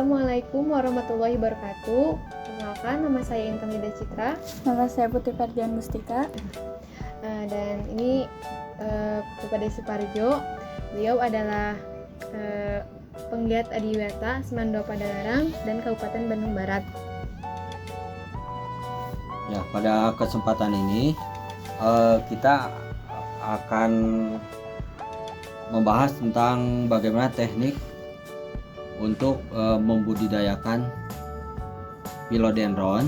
Assalamualaikum warahmatullahi wabarakatuh. Perkenalkan, nama saya Intan Lida Citra. Nama saya Putri Ferdian Mustika. Dan ini kepada Suparjo. Beliau adalah penggiat adiwiyata Semando Padalarang dan Kabupaten Bandung Barat. Ya, pada kesempatan ini kita akan membahas tentang bagaimana teknik untuk membudidayakan philodendron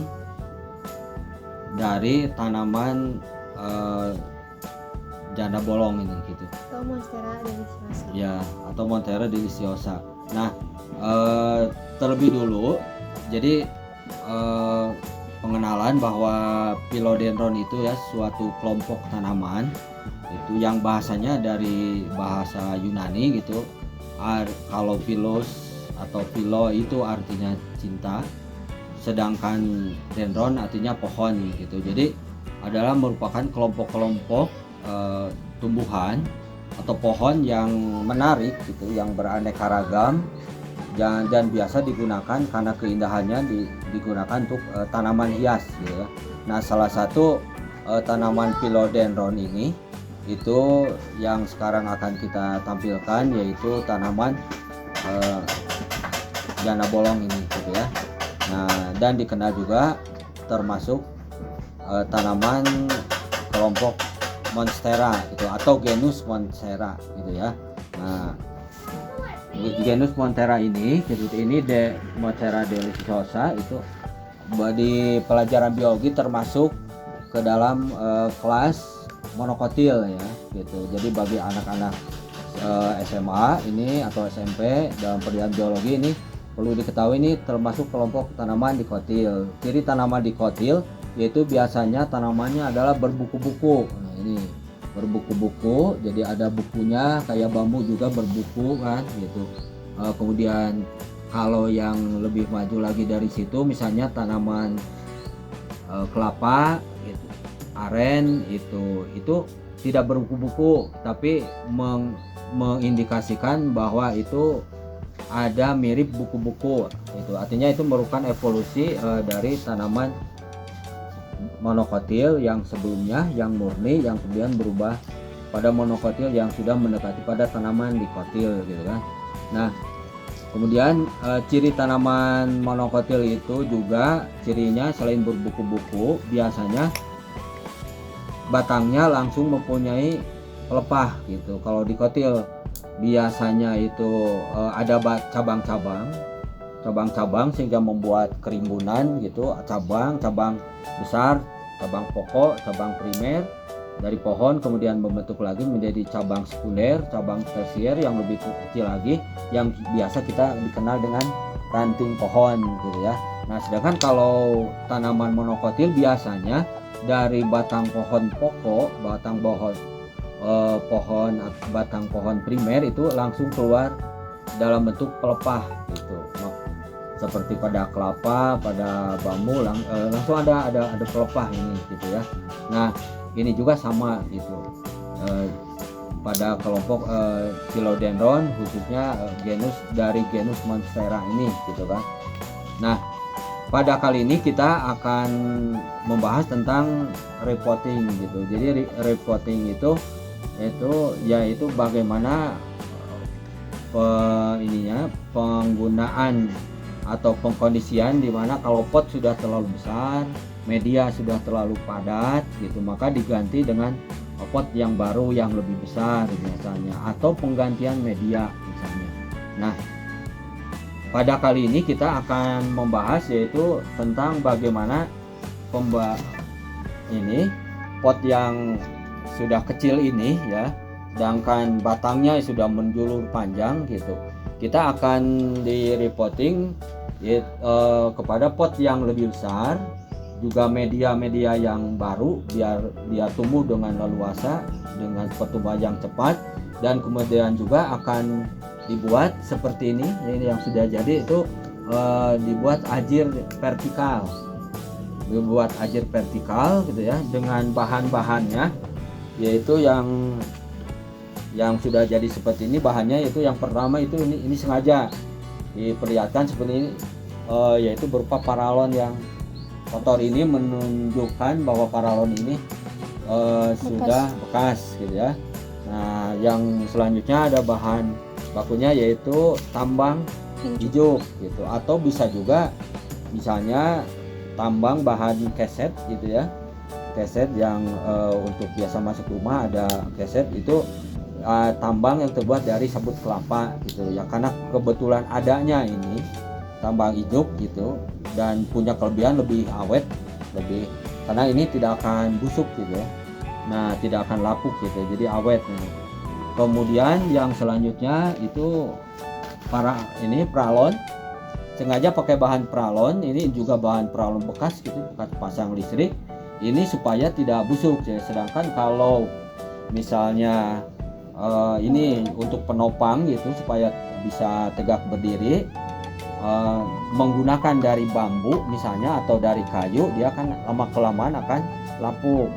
dari tanaman janda bolong ini gitu. Atau Monstera deliciosa. Ya, atau Monstera deliciosa. Nah, terlebih dulu, jadi pengenalan bahwa philodendron itu ya suatu kelompok tanaman itu yang bahasanya dari bahasa Yunani gitu. Kalau philos atau philo itu artinya cinta, sedangkan dendron artinya pohon gitu. Jadi adalah merupakan kelompok-kelompok tumbuhan atau pohon yang menarik gitu, yang beraneka ragam dan biasa digunakan karena keindahannya digunakan untuk tanaman hias gitu ya. Nah, salah satu tanaman philodendron ini itu yang sekarang akan kita tampilkan yaitu tanaman janda bolong ini gitu ya. Nah, dan dikenal juga termasuk tanaman kelompok Monstera gitu atau genus Monstera gitu ya. Nah, genus Monstera ini Monstera deliciosa itu di pelajaran biologi termasuk ke dalam kelas monokotil ya gitu. Jadi bagi anak-anak SMA ini atau SMP dalam pelajaran biologi ini perlu diketahui ini termasuk kelompok tanaman dikotil. Ciri tanaman dikotil yaitu biasanya tanamannya adalah berbuku-buku. Nah, ini berbuku-buku, jadi ada bukunya kayak bambu juga berbuku kan gitu. Kemudian kalau yang lebih maju lagi dari situ misalnya tanaman kelapa gitu, aren itu tidak berbuku-buku tapi mengindikasikan bahwa itu ada mirip buku-buku itu, artinya itu merupakan evolusi dari tanaman monokotil yang sebelumnya yang murni yang kemudian berubah pada monokotil yang sudah mendekati pada tanaman dikotil gitu kan. Nah, kemudian ciri tanaman monokotil itu juga cirinya selain berbuku-buku biasanya batangnya langsung mempunyai pelepah gitu. Kalau dikotil biasanya itu ada cabang-cabang sehingga membuat kerimbunan gitu, cabang besar, cabang pokok, cabang primer dari pohon kemudian membentuk lagi menjadi cabang sekunder, cabang tersier yang lebih kecil lagi yang biasa kita dikenal dengan ranting pohon gitu ya. Nah, sedangkan kalau tanaman monokotil biasanya dari batang pohon pokok, batang pohon primer itu langsung keluar dalam bentuk pelepah gitu, seperti pada kelapa, pada bambu langsung ada pelepah ini gitu ya. Nah, ini juga sama gitu pada kelompok philodendron khususnya genus Monstera ini gitu kan. Nah, pada kali ini kita akan membahas tentang repotting gitu. Jadi repotting itu yaitu bagaimana penggunaan atau pengkondisian di mana kalau pot sudah terlalu besar, media sudah terlalu padat gitu, maka diganti dengan pot yang baru yang lebih besar biasanya, atau penggantian media misalnya. Nah, pada kali ini kita akan membahas yaitu tentang bagaimana pot yang sudah kecil ini ya, sedangkan batangnya sudah menjulur panjang gitu, kita akan di repotting kepada pot yang lebih besar, juga media-media yang baru biar dia tumbuh dengan leluasa dengan pertumbuhan yang cepat, dan kemudian juga akan dibuat seperti ini yang sudah jadi itu dibuat ajir vertikal gitu ya, dengan bahan-bahannya yaitu yang sudah jadi seperti ini. Bahannya itu yang pertama itu ini sengaja diperlihatkan seperti ini, yaitu berupa paralon yang kotor. Ini menunjukkan bahwa paralon ini sudah bekas gitu ya. Nah, yang selanjutnya ada bahan bakunya yaitu tambang ijuk gitu, atau bisa juga misalnya tambang bahan keset gitu ya. Keset yang untuk biasa masuk rumah ada keset itu tambang yang terbuat dari sabut kelapa gitu ya, karena kebetulan adanya ini tambang ijuk gitu dan punya kelebihan lebih awet, lebih, karena ini tidak akan busuk gitu ya. Nah, tidak akan lapuk gitu, jadi awet. Nah, kemudian yang selanjutnya itu pralon. Sengaja pakai bahan pralon, ini juga bahan pralon bekas gitu, bekas pasang listrik. Ini supaya tidak busuk ya. Sedangkan kalau misalnya ini untuk penopang gitu supaya bisa tegak berdiri, menggunakan dari bambu misalnya atau dari kayu, dia akan lama kelamaan akan lapuk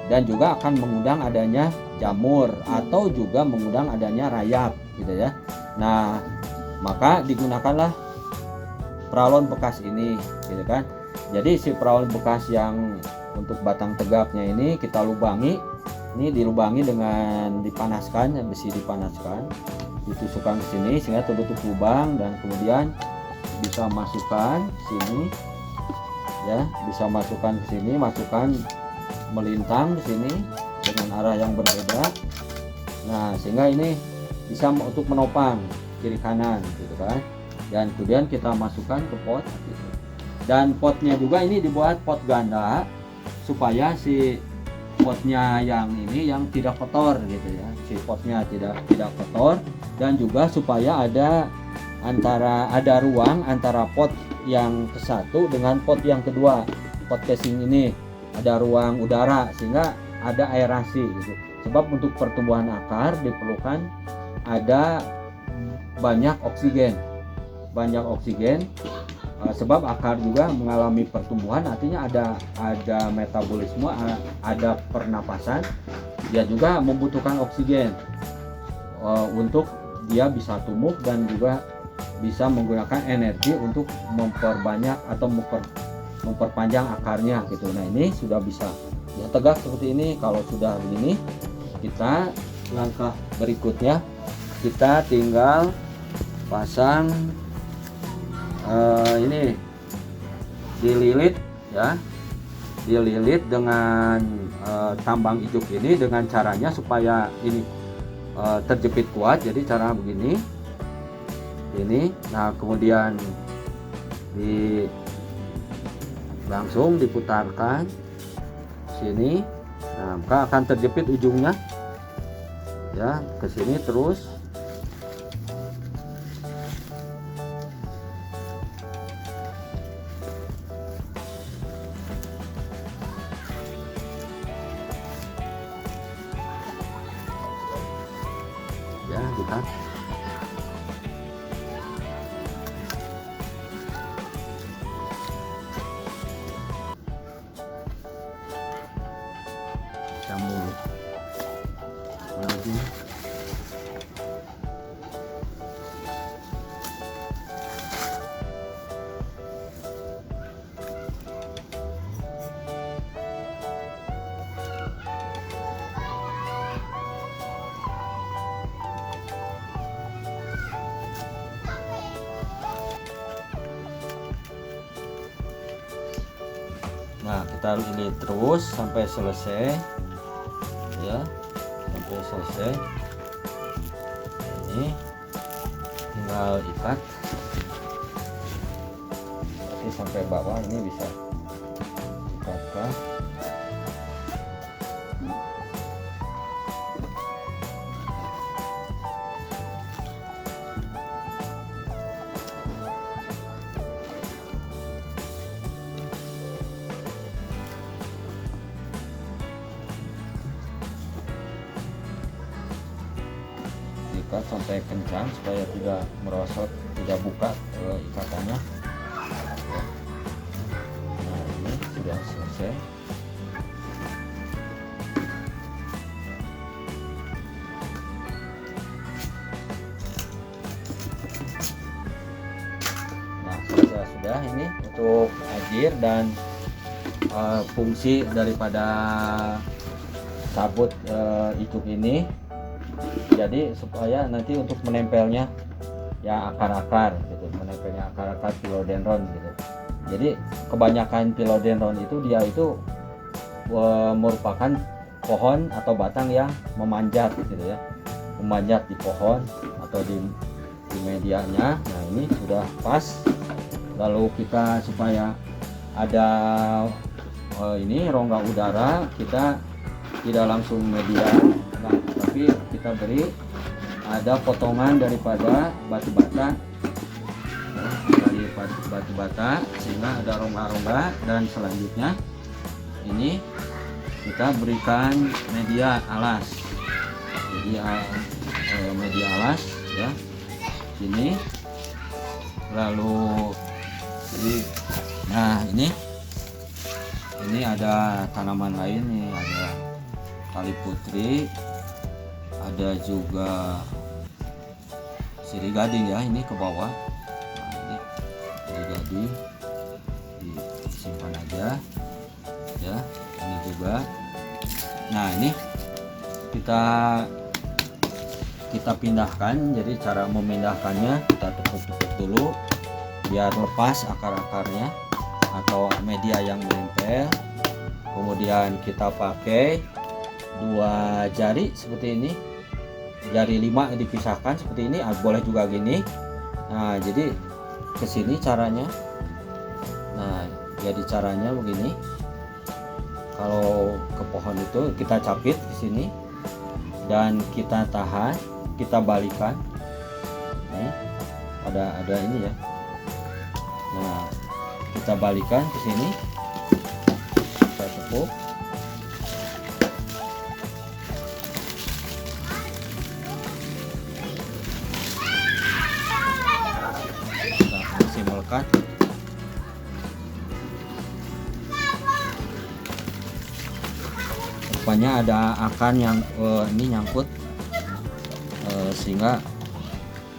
dan juga akan mengundang adanya jamur atau juga mengundang adanya rayap gitu ya. Nah, maka digunakanlah pralon bekas ini gitu kan. Jadi si pralon bekas yang untuk batang tegaknya ini kita lubangi, ini dilubangi dengan dipanaskan, besi dipanaskan, ditusukkan ke sini sehingga terbentuk lubang, dan kemudian bisa masukkan sini ya, bisa masukkan ke sini, masukkan melintang ke sini dengan arah yang berbeda. Nah, sehingga ini bisa untuk menopang kiri kanan gitu kan. Dan kemudian kita masukkan ke pot gitu. Dan potnya juga ini dibuat pot ganda supaya si potnya yang ini yang tidak kotor gitu ya. Si potnya tidak kotor, dan juga supaya ada ruang antara pot yang ke satu dengan pot yang kedua. Pot casing ini ada ruang udara sehingga ada aerasi gitu. Sebab untuk pertumbuhan akar diperlukan ada banyak oksigen. Sebab akar juga mengalami pertumbuhan, artinya ada metabolisme, ada pernapasan. Dia juga membutuhkan oksigen untuk dia bisa tumbuh dan juga bisa menggunakan energi untuk memperbanyak atau memperpanjang akarnya gitu. Nah, ini sudah bisa ya tegak seperti ini. Kalau sudah begini, kita langkah berikutnya kita tinggal pasang ini dililit ya, dililit dengan tambang ijuk ini dengan caranya supaya ini terjepit kuat. Jadi cara begini ini. Nah, kemudian langsung diputarkan sini. Nah, maka akan terjepit ujungnya ya ke sini terus. Ya, lihat. Sambung lagi. Nah, kita lilit terus sampai selesai ya, sampai selesai. Ini tinggal ikat nanti sampai bawah. Ini bisa ikatkan. Ikat sampai kencang supaya tidak merosot, tidak buka ikatannya. Nah, ini sudah selesai. ya ini untuk ajir dan fungsi daripada sabut icuk ini. Jadi supaya nanti untuk menempelnya ya akar-akar gitu, menempelnya akar-akar philodendron gitu. Jadi kebanyakan philodendron itu dia itu merupakan pohon atau batang yang memanjat gitu ya, memanjat di pohon atau di medianya. Nah ini sudah pas. Lalu kita supaya ada ini rongga udara, kita tidak langsung media, nah, tapi kita beri ada potongan daripada batu bata, dari batu bata sehingga ada rongga-rongga, dan selanjutnya ini kita berikan media alas. Jadi media alas ya sini. Lalu nah ini ada tanaman lain nih, ada tali putri, ada juga sirih gading ya, ini ke bawah. Nah, ini sirih gading disimpan aja ya, ini juga. Nah ini kita pindahkan. Jadi cara memindahkannya, kita tepuk-tepuk dulu biar lepas akar-akarnya atau media yang menempel. Kemudian kita pakai 2 jari seperti ini, jari 5 dipisahkan seperti ini, boleh juga gini. Nah jadi kesini caranya. Nah jadi caranya begini. Kalau ke pohon itu kita capit di sini dan kita tahan, kita balikan. Nih ada ini ya. Nah kita balikan ke sini, kita tepuk. Kita masih melekat. Rupanya ada akan yang ini nyangkut sehingga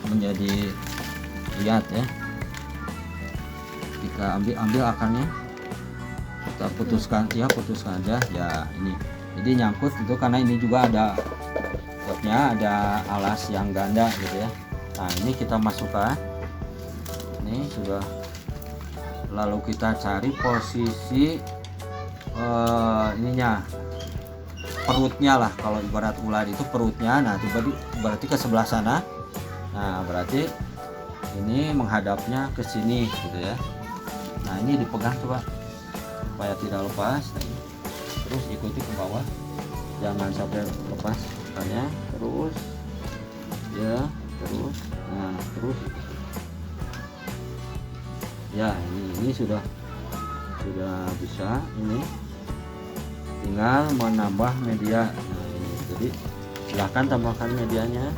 menjadi lihat ya. Kita ambil akarnya, kita putuskan ya, putuskan aja ya. Ini jadi nyangkut itu karena ini juga ada potnya, ada alas yang ganda gitu ya. Nah ini kita masukkan, ini sudah. Lalu kita cari posisi ininya, perutnya lah, kalau ibarat ular itu perutnya. Nah itu berarti ke sebelah sana. Nah berarti ini menghadapnya ke sini gitu ya. Nah ini dipegang coba supaya tidak lepas. Nah, ini. Terus ikuti ke bawah, jangan sampai lepas makanya. Terus ya, terus. Nah terus ya, ini sudah bisa. Ini tinggal menambah media. Nah ini jadi silahkan tambahkan medianya.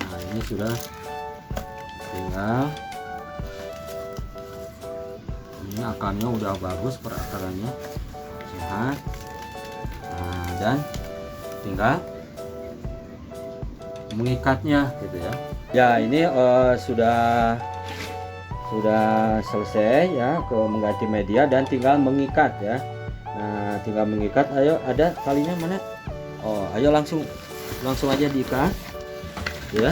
Nah ini sudah, tinggal ini akarnya udah bagus, perakarannya sehat. Nah, dan tinggal mengikatnya gitu ya. Ya ini sudah selesai ya, ke mengganti media dan tinggal mengikat ya. Nah tinggal mengikat. Ayo, ada talinya mana? Oh ayo langsung aja diikat ya.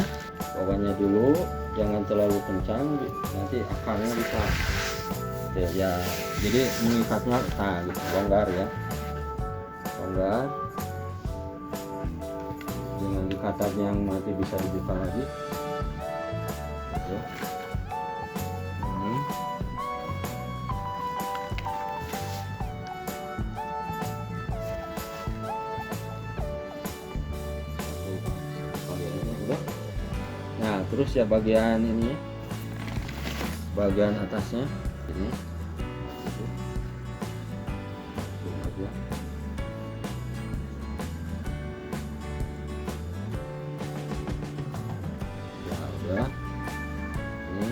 Bawahnya dulu, jangan terlalu kencang, nanti akarnya bisa ya. Jadi mengikatnya longgar ya, longgar, dengan ikatan yang nanti bisa dibuka lagi ya. Ini udah. Nah terus ya bagian ini, bagian atasnya ini udah. Ini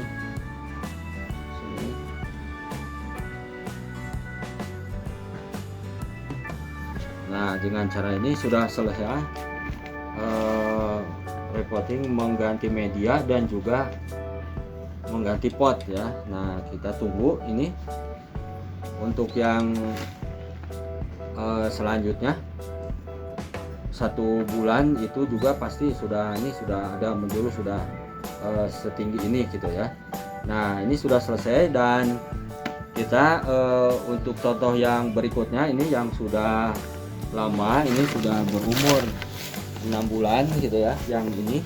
Nah, dengan cara ini sudah selesai repotting, mengganti media dan juga mengganti pot ya. Nah, kita tunggu ini untuk yang selanjutnya 1 bulan itu juga pasti sudah ada menjuru sudah setinggi ini gitu ya. Nah, ini sudah selesai dan kita untuk contoh yang berikutnya ini yang sudah lama, ini sudah berumur 6 bulan gitu ya. Yang ini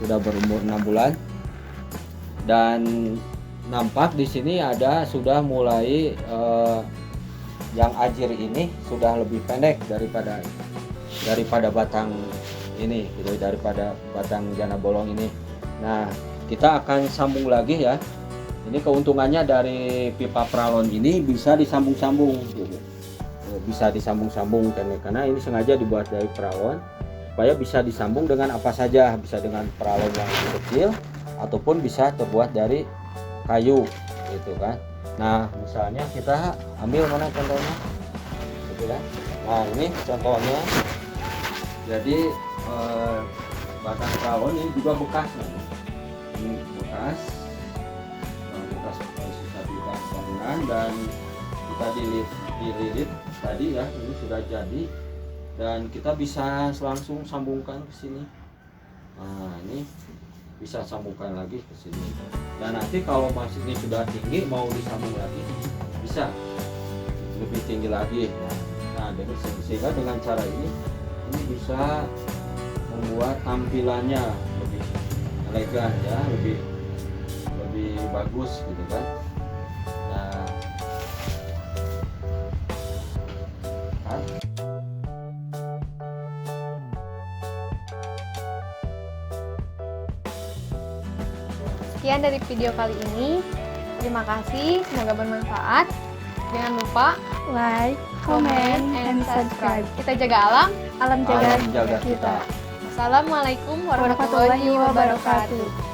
sudah berumur 6 bulan dan nampak di sini sudah mulai yang ajir ini sudah lebih pendek daripada batang ini gitu, daripada batang jana bolong ini. Nah, kita akan sambung lagi ya. Ini keuntungannya dari pipa pralon ini bisa disambung-sambung gitu. Bisa disambung-sambung karena ini sengaja dibuat dari pralon supaya bisa disambung dengan apa saja, bisa dengan pralon yang kecil ataupun bisa terbuat dari kayu gitu kan. Nah, misalnya kita ambil mana contohnya gitu ya. Nah, ini contohnya. Jadi batang pralon ini juga bekas nih. Ini bekas sisa pipa bangunan dan kita dililit tadi ya, ini sudah jadi dan kita bisa langsung sambungkan ke sini. Nah, ini bisa sambungkan lagi ke sini. Dan nanti kalau masih ini sudah tinggi mau disambung lagi bisa lebih tinggi lagi. Nah, sehingga dengan cara ini bisa membuat tampilannya lebih elegan ya, lebih bagus gitu kan. Nah, Sekian dari video kali ini. Terima kasih, semoga bermanfaat. Jangan lupa Like, comment, and subscribe. Kita jaga alam. Alam jaga alam jaga kita. Assalamualaikum warahmatullahi wabarakatuh.